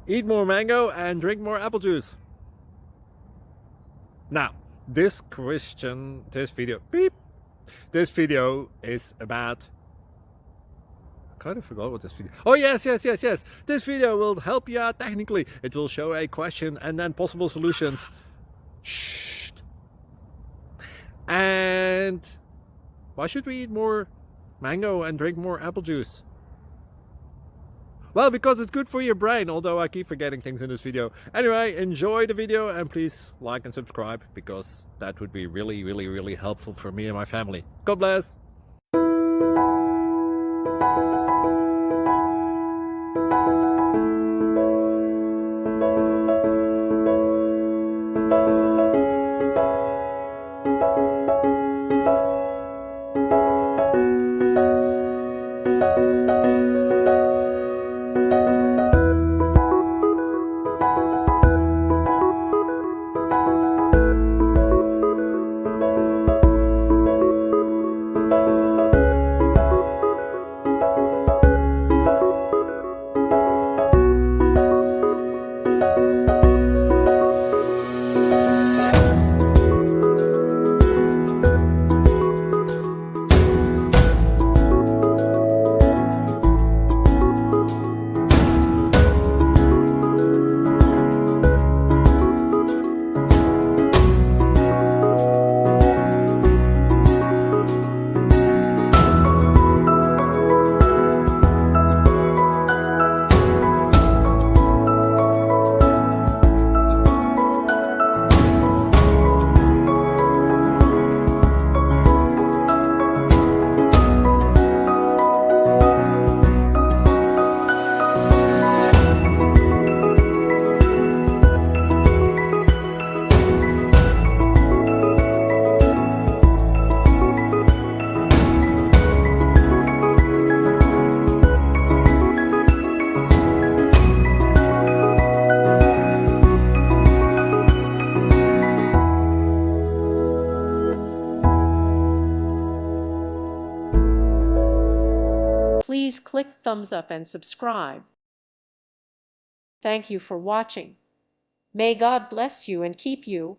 Eat more mango and drink more apple juice. Now, this video is about, I kind of forgot what this video. Oh, yes. This video will help you out technically. It will show a question and then possible solutions. Shh. And why should we eat more mango and drink more apple juice? Well, because it's good for your brain, although I keep forgetting things in this video. Anyway, enjoy the video and please like and subscribe, because that would be really helpful for me and my family. God bless! Please click thumbs up and subscribe. Thank you for watching. May God bless you and keep you.